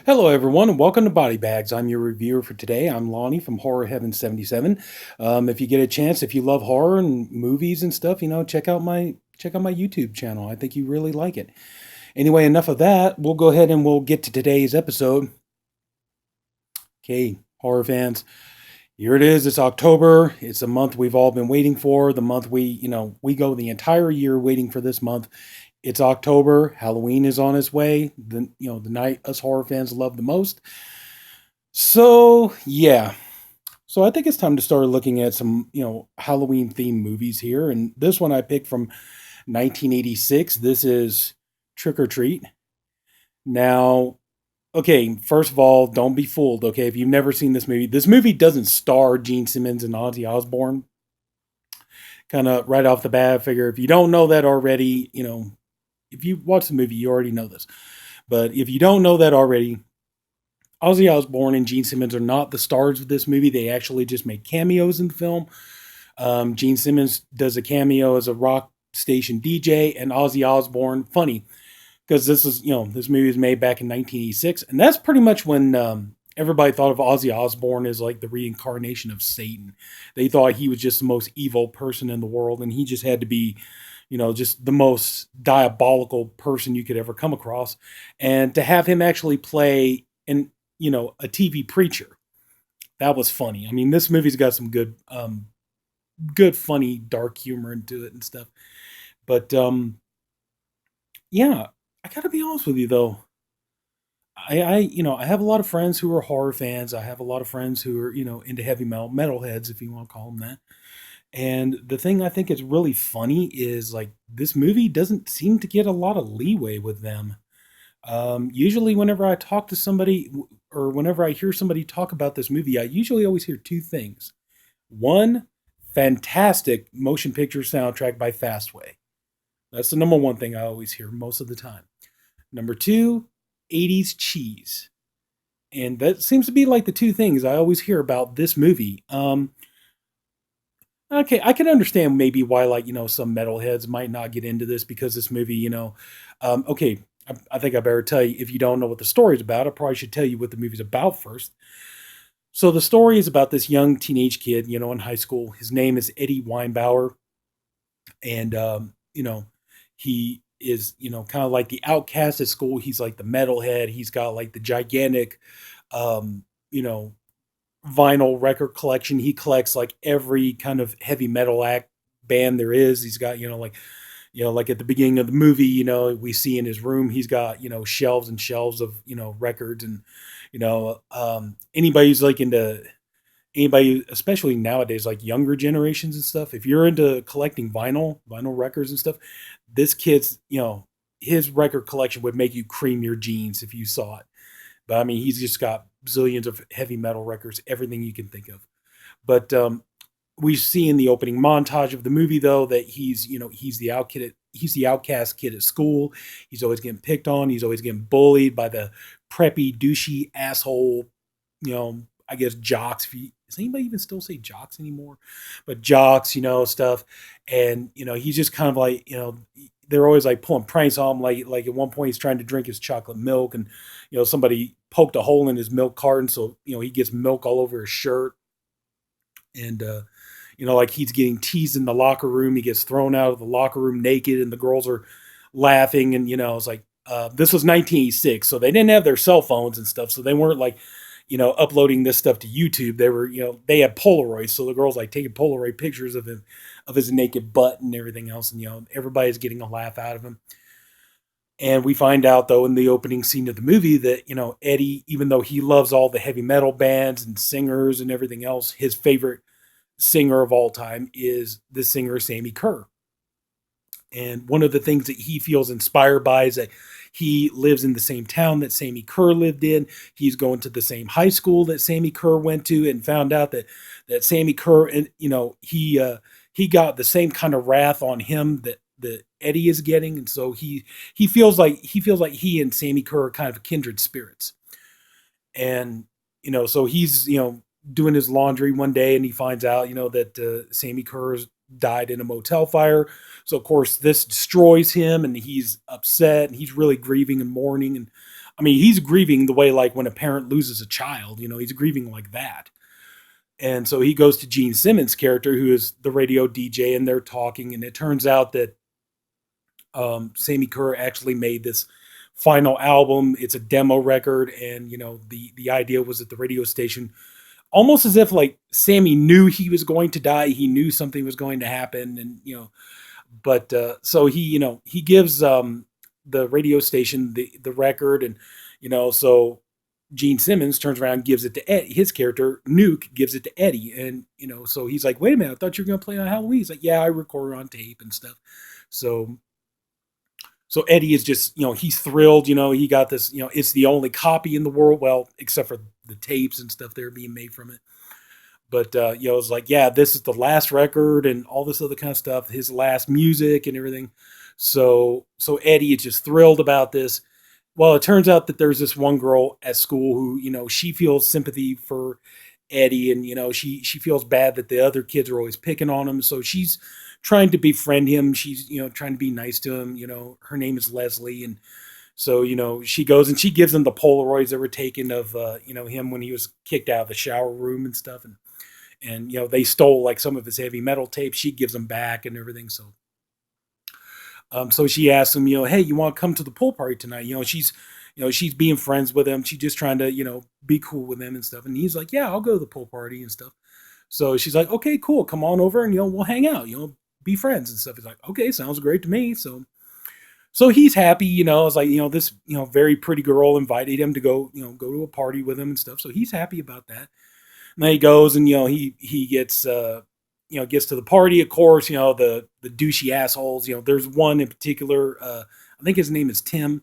Hello, everyone, and welcome to Body Bags. I'm your reviewer for today. I'm Lonnie from Horror Heaven 77. If you get a chance, if you love horror and movies and stuff, check out my YouTube channel. I think you really like it. Anyway, enough of that. We'll go ahead and we'll get to today's episode. Okay, horror fans, here it is. It's October. It's a month we've all been waiting for. The month we go the entire year waiting for this month. It's October. Halloween is on its way. The night us horror fans love the most. So, yeah. So I think it's time to start looking at some, Halloween themed movies here. And this one I picked from 1986. This is Trick or Treat. Now, okay, first of all, don't be fooled, okay? If you've never seen this movie doesn't star Gene Simmons and Ozzy Osbourne. Kind of right off the bat, I figure if you don't know that already, if you watch the movie, you already know this. But if you don't know that already, Ozzy Osbourne and Gene Simmons are not the stars of this movie. They actually just make cameos in the film. Gene Simmons does a cameo as a rock station DJ, and Ozzy Osbourne, funny, because this movie was made back in 1986, and that's pretty much when everybody thought of Ozzy Osbourne as like the reincarnation of Satan. They thought he was just the most evil person in the world, and he just had to be, just the most diabolical person you could ever come across. And to have him actually play a TV preacher, that was funny. I mean, this movie's got some good, funny, dark humor into it and stuff. But yeah, I gotta be honest with you though. I have a lot of friends who are horror fans. I have a lot of friends who are, into heavy metalheads, if you want to call them that. And the thing I think is really funny is like this movie doesn't seem to get a lot of leeway with them. Usually, whenever I talk to somebody or whenever I hear somebody talk about this movie, I usually always hear two things. One, fantastic motion picture soundtrack by Fastway. That's the number one thing I always hear most of the time. Number two, 80s cheese. And that seems to be like the two things I always hear about this movie. Okay, I can understand maybe why, like, some metalheads might not get into this because this movie, okay, I think I better tell you, if you don't know what the story's about, I probably should tell you what the movie's about first. So the story is about this young teenage kid, in high school. His name is Eddie Weinbauer, and he is, kind of like the outcast at school. He's like the metalhead. He's got like the gigantic, um, you know, vinyl record collection. He collects like every kind of heavy metal act band there is. He's got, like at the beginning of the movie, we see in his room, he's got, shelves and shelves of, records and, anybody who's like into anybody, especially nowadays, like younger generations and stuff, if you're into collecting vinyl records and stuff, this kid's, his record collection would make you cream your jeans if you saw it. But I mean, he's just got zillions of heavy metal records, everything you can think of. But we see in the opening montage of the movie, though, that he's the outcast kid at school. He's always getting picked on. He's always getting bullied by the preppy, douchey asshole, I guess jocks. Does anybody even still say jocks anymore? But jocks, stuff. And he's just kind of like, they're always like pulling pranks on him. Like at one point he's trying to drink his chocolate milk, and somebody poked a hole in his milk carton, so he gets milk all over his shirt. And like he's getting teased in the locker room. He gets thrown out of the locker room naked, and the girls are laughing. And it's like this was 1986, so they didn't have their cell phones and stuff, so they weren't like uploading this stuff to YouTube. They were, they had Polaroids, so the girls like taking Polaroid pictures of him, of his naked butt and everything else, and everybody's getting a laugh out of him. And we find out though in the opening scene of the movie that Eddie, even though he loves all the heavy metal bands and singers and everything else, his favorite singer of all time is the singer Sammy Kerr. And one of the things that he feels inspired by is that he lives in the same town that Sammy Kerr lived in. He's going to the same high school that Sammy Kerr went to, and found out that Sammy Kerr, and he got the same kind of wrath on him that Eddie is getting, and so he feels like he and Sammy Kerr are kind of kindred spirits. And so he's doing his laundry one day, and he finds out that Sammy Kerr died in a motel fire. So of course this destroys him, and he's upset, and he's really grieving and mourning. And I mean, he's grieving the way like when a parent loses a child, he's grieving like that. And so he goes to Gene Simmons' character, who is the radio DJ, and they're talking. And it turns out that Sammy Kerr actually made this final album. It's a demo record, and the idea was that the radio station, almost as if like Sammy knew he was going to die, he knew something was going to happen, and but so he gives the radio station the record, and so Gene Simmons turns around and gives it to his character Nuke gives it to Eddie, and so he's like, wait a minute, I thought you were gonna play on Halloween. He's like, yeah, I recorded on tape and stuff. So Eddie is just, he's thrilled, he got this, it's the only copy in the world, well, except for the tapes and stuff that are being made from it. But it's like, yeah, this is the last record and all this other kind of stuff, his last music and everything. So Eddie is just thrilled about this. Well, it turns out that there's this one girl at school who, she feels sympathy for Eddie, and she feels bad that the other kids are always picking on him. So she's trying to befriend him. She's trying to be nice to him. Her name is Leslie, and so she goes and she gives him the Polaroids that were taken of him when he was kicked out of the shower room and stuff, and they stole like some of his heavy metal tapes. She gives them back and everything. So she asks him, hey, you want to come to the pool party tonight? She's being friends with him. She's just trying to, be cool with him and stuff. And he's like, yeah, I'll go to the pool party and stuff. So she's like, okay, cool. Come on over and, we'll hang out, be friends and stuff. He's like, okay, sounds great to me. So he's happy, it's like, this, very pretty girl invited him to go, go to a party with him and stuff. So he's happy about that. And then he goes and, he gets, gets to the party, of course, the douchey assholes, there's one in particular, I think his name is Tim,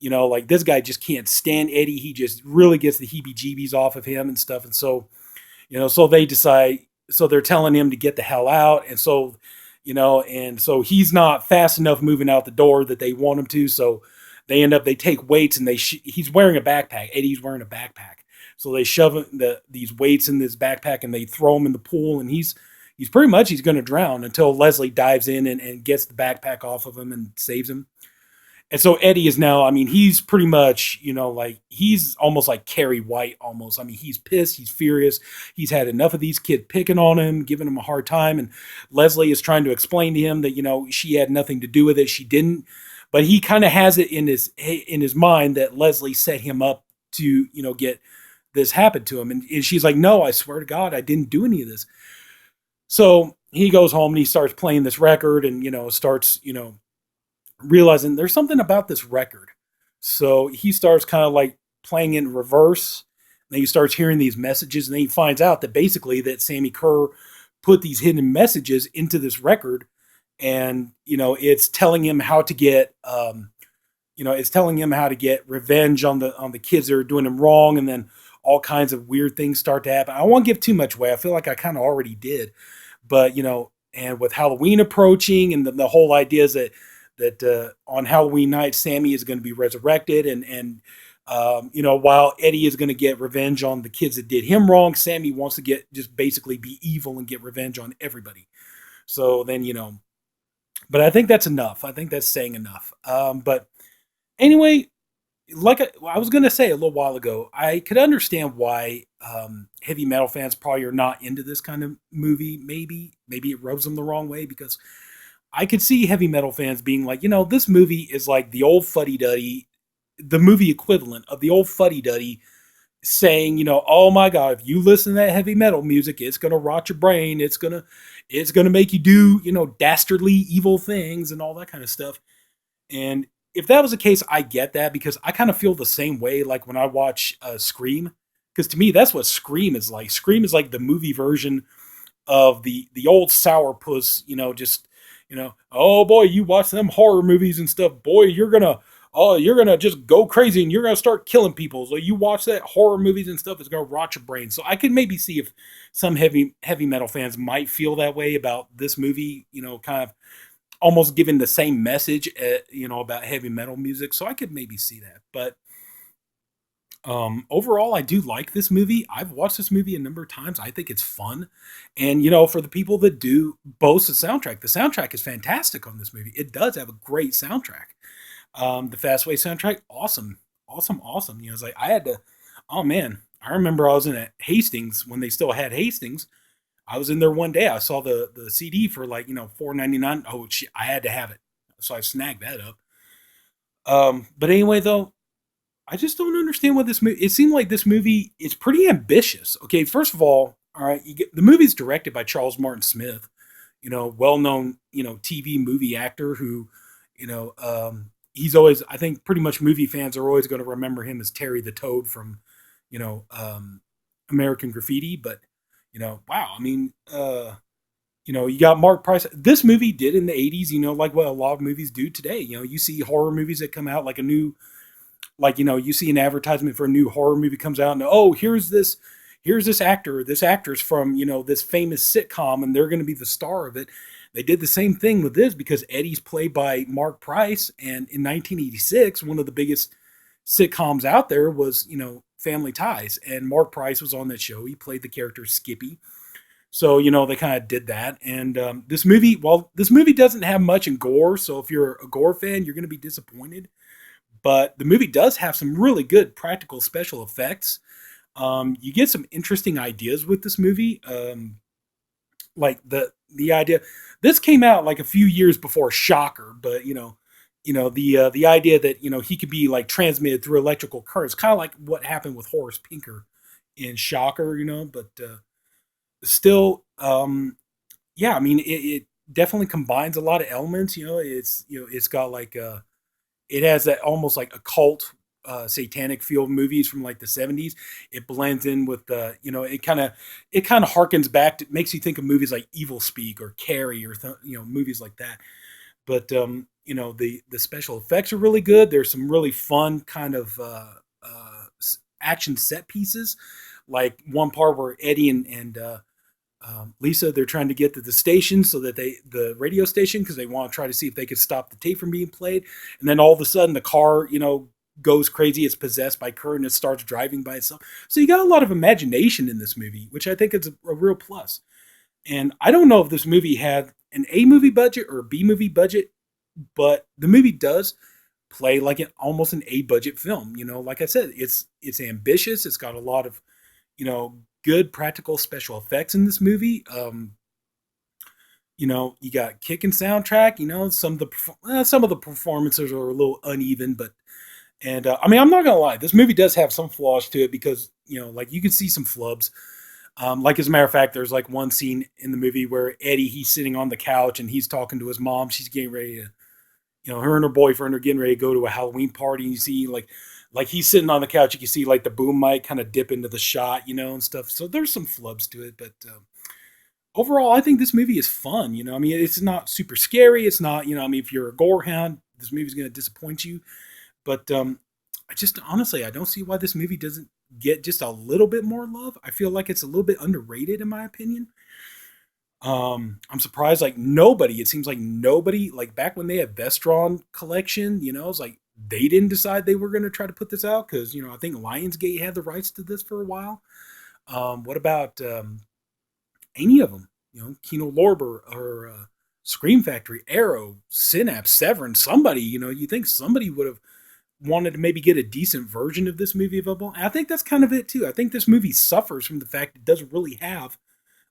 like this guy just can't stand Eddie. He just really gets the heebie jeebies off of him and stuff. And so, so they decide, so they're telling him to get the hell out. And so, and so he's not fast enough moving out the door that they want him to. So they take weights and he's wearing a backpack. Eddie's wearing a backpack. So they shove these weights in this backpack and they throw him in the pool, and he's pretty much, he's going to drown until Leslie dives in and gets the backpack off of him and saves him. And so Eddie is now, I mean, he's pretty much, like, he's almost like Carrie White almost. I mean, he's pissed. He's furious. He's had enough of these kids picking on him, giving him a hard time. And Leslie is trying to explain to him that, she had nothing to do with it. She didn't. But he kind of has it in his mind that Leslie set him up to, get this happen to him. And she's like, no, I swear to God, I didn't do any of this. So he goes home and he starts playing this record and, starts, realizing there's something about this record. So he starts kind of like playing in reverse. And then he starts hearing these messages, and then he finds out that basically that Sammy Kerr put these hidden messages into this record, and it's telling him how to get it's telling him how to get revenge on the kids that are doing him wrong, and then all kinds of weird things start to happen. I won't give too much away. I feel like I kind of already did, but and with Halloween approaching, and the whole idea is that on Halloween night, Sammy is going to be resurrected, and while Eddie is going to get revenge on the kids that did him wrong, Sammy wants to just basically be evil and get revenge on everybody. So then, but I think that's enough. I think that's saying enough. But anyway, like I was going to say a little while ago, I could understand why heavy metal fans probably are not into this kind of movie. Maybe it rubs them the wrong way, because I could see heavy metal fans being like, this movie is like the old fuddy-duddy, the movie equivalent of the old fuddy-duddy saying, oh my God, if you listen to that heavy metal music, it's going to rot your brain. It's going to make you do, dastardly evil things and all that kind of stuff. And if that was the case, I get that, because I kind of feel the same way like when I watch Scream, because to me, that's what Scream is like. Scream is like the movie version of the old sourpuss, oh boy, you watch them horror movies and stuff, boy, you're gonna just go crazy and you're gonna start killing people. So you watch that horror movies and stuff, it's gonna rot your brain. So I could maybe see if some heavy metal fans might feel that way about this movie, kind of almost giving the same message, about heavy metal music. So I could maybe see that, but overall, I do like this movie. I've watched this movie a number of times. I think it's fun. And, for the people that do boast the soundtrack is fantastic on this movie. It does have a great soundtrack. The Fastway soundtrack, awesome. awesome, awesome. It's like I had to. Oh man, I remember I was in at Hastings when they still had Hastings. I was in there one day. I saw the CD for like $4.99. Oh, shit, I had to have it, so I snagged that up. But anyway, though, I just don't understand what this movie. It seemed like this movie is pretty ambitious. Okay, first of all right, the movie's directed by Charles Martin Smith, well-known, TV movie actor who, he's always. I think pretty much movie fans are always going to remember him as Terry the Toad from, you know, um, American Graffiti. But wow, I mean, you got Mark Price. This movie did in the '80s, like what a lot of movies do today. You see horror movies that come out like a new, like you see an advertisement for a new horror movie comes out, and oh, here's this actor, this actress from this famous sitcom, and they're going to be the star of it. They did the same thing with this because Eddie's played by Mark Price, and in 1986, one of the biggest sitcoms out there was Family Ties, and Mark Price was on that show. He played the character Skippy. So they kind of did that, and this movie, well, this movie doesn't have much in gore, so if you're a gore fan, you're going to be disappointed. But the movie does have some really good practical special effects. You get some interesting ideas with this movie. Like the idea, this came out like a few years before Shocker, but the idea that he could be like transmitted through electrical currents, kind of like what happened with Horace Pinker in Shocker, but still, yeah, I mean, it definitely combines a lot of elements. It's got like it has that almost like occult, satanic feel of movies from like the '70s. It blends in with the, it kind of harkens back to, makes you think of movies like Evil Speak or Carrie or movies like that. But the special effects are really good. There's some really fun kind of action set pieces, like one part where Eddie and Lisa, they're trying to get to the station so that the radio station, because they want to try to see if they could stop the tape from being played. And then all of a sudden the car, goes crazy. It's possessed by Kurt and it starts driving by itself. So you got a lot of imagination in this movie, which I think is a real plus. And I don't know if this movie had an A movie budget or a B movie budget, but the movie does play like almost an A budget film. Like I said, it's ambitious. It's got a lot of, good practical special effects in this movie. You got kicking soundtrack. Some of the performances are a little uneven, but I mean, I'm not gonna lie, this movie does have some flaws to it because like you can see some flubs. Like as a matter of fact, there's like one scene in the movie where Eddie, he's sitting on the couch and he's talking to his mom. She's getting ready to, her and her boyfriend are getting ready to go to a Halloween party, and you see like he's sitting on the couch. You can see like the boom mic kind of dip into the shot, and stuff. So there's some flubs to it, but overall, I think this movie is fun. I mean, it's not super scary. It's not, I mean, if you're a gore hound, this movie's going to disappoint you. But I just honestly, I don't see why this movie doesn't get just a little bit more love. I feel like it's a little bit underrated in my opinion. I'm surprised like nobody, it seems like nobody, like back when they had Vestron collection, it's like they didn't decide they were going to try to put this out because, I think Lionsgate had the rights to this for a while. What about any of them? Kino Lorber or Scream Factory, Arrow, Synapse, Severin, somebody, you think somebody would have wanted to maybe get a decent version of this movie available. And I think that's kind of it too. I think this movie suffers from the fact it doesn't really have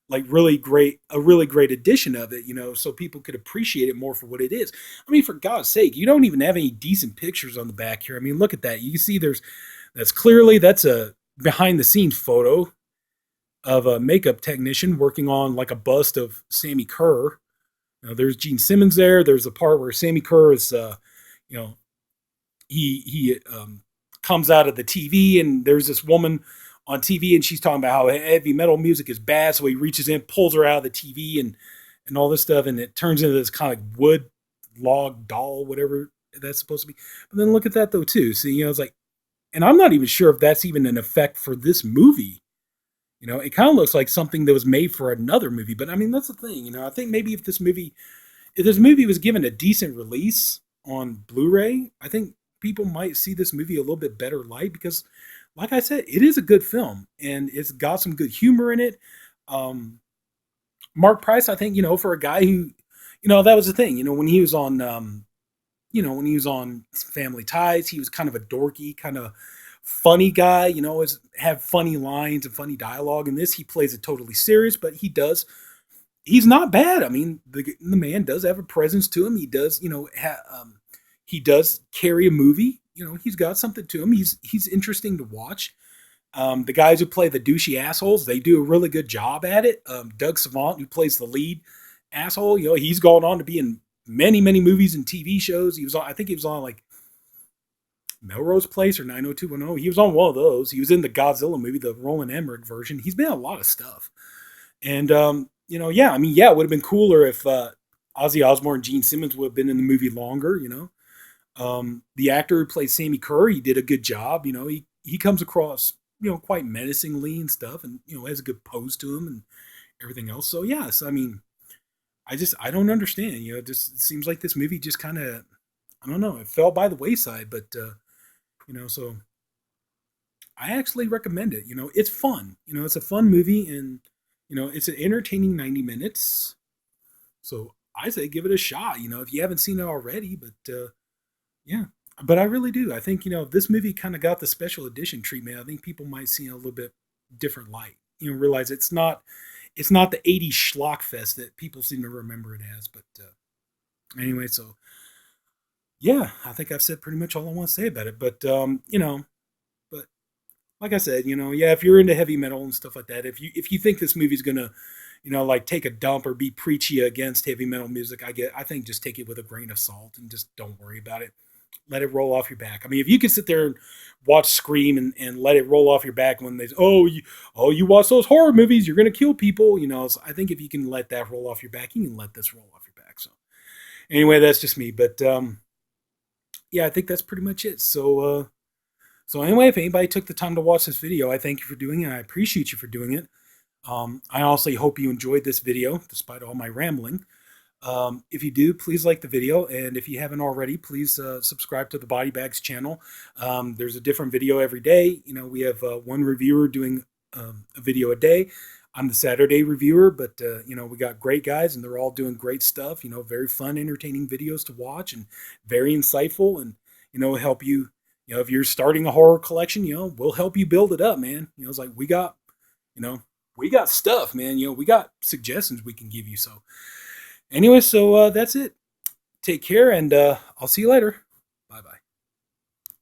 like a really great edition of it, so people could appreciate it more for what it is. I mean, for God's sake, you don't even have any decent pictures on the back here. I mean, look at that. You can see that's a behind the scenes photo of a makeup technician working on like a bust of Sammy Kerr. There's Gene Simmons there. There's a part where Sammy Kerr is, you know, he comes out of the TV, and there's this woman on TV, and she's talking about how heavy metal music is bad. So he reaches in, pulls her out of the TV, and all this stuff, and it turns into this kind of like wood log doll, whatever that's supposed to be. But then look at that though too. See, it's like, and I'm not even sure if that's even an effect for this movie. It kind of looks like something that was made for another movie. But I mean, that's the thing. I think maybe if this movie was given a decent release on Blu-ray, I think people might see this movie a little bit better light because, like I said, it is a good film and it's got some good humor in it. Mark Price, I think, for a guy who, that was the thing, when he was on, when he was on Family Ties, he was kind of a dorky, kind of funny guy. Always have funny lines and funny dialogue. In this, he plays it totally serious, but he's not bad. I mean, the man does have a presence to him. He does, he does carry a movie. He's got something to him. He's interesting to watch. The guys who play the douchey assholes, they do a really good job at it. Doug Savant, who plays the lead asshole, he's gone on to be in many, many movies and TV shows. I think he was on like Melrose Place or 90210. He was on one of those. He was in the Godzilla movie, the Roland Emmerich version. He's been in a lot of stuff. And, yeah, I mean, yeah, it would have been cooler if Ozzy Osbourne and Gene Simmons would have been in the movie longer. The actor who played Sammy Kerr, he did a good job. He comes across, quite menacingly and stuff, and, has a good pose to him and everything else. So, yes, I mean, I don't understand. It just seems like this movie just kind of, I don't know, it fell by the wayside, but, so I actually recommend it. It's fun. It's a fun movie, and, it's an entertaining 90 minutes. So I say give it a shot, if you haven't seen it already, but, yeah. But I really do. I think, this movie kind of got the special edition treatment. I think people might see it in a little bit different light. Realize it's not the 80s schlock fest that people seem to remember it as. But anyway, so yeah, I think I've said pretty much all I want to say about it. But but like I said, yeah, if you're into heavy metal and stuff like that, if you think this movie's gonna, like take a dump or be preachy against heavy metal music, I think just take it with a grain of salt and just don't worry about it. Let it roll off your back. I mean, if you could sit there and watch Scream and let it roll off your back when they, you watch those horror movies, you're going to kill people, so I think if you can let that roll off your back, you can let this roll off your back. So anyway, that's just me. But yeah, I think that's pretty much it. So anyway, if anybody took the time to watch this video, I thank you for doing it. I appreciate you for doing it. I also hope you enjoyed this video, despite all my rambling. If you do, please like the video, and if you haven't already, please subscribe to the Body Bags channel. There's a different video every day. We have one reviewer doing a video a day. I'm the Saturday reviewer, but we got great guys, and they're all doing great stuff. Very fun, entertaining videos to watch, and very insightful, and help you. If you're starting a horror collection, we'll help you build it up, man. It's like we got stuff, man. We got suggestions we can give you. So. Anyway, so that's it. Take care, and I'll see you later.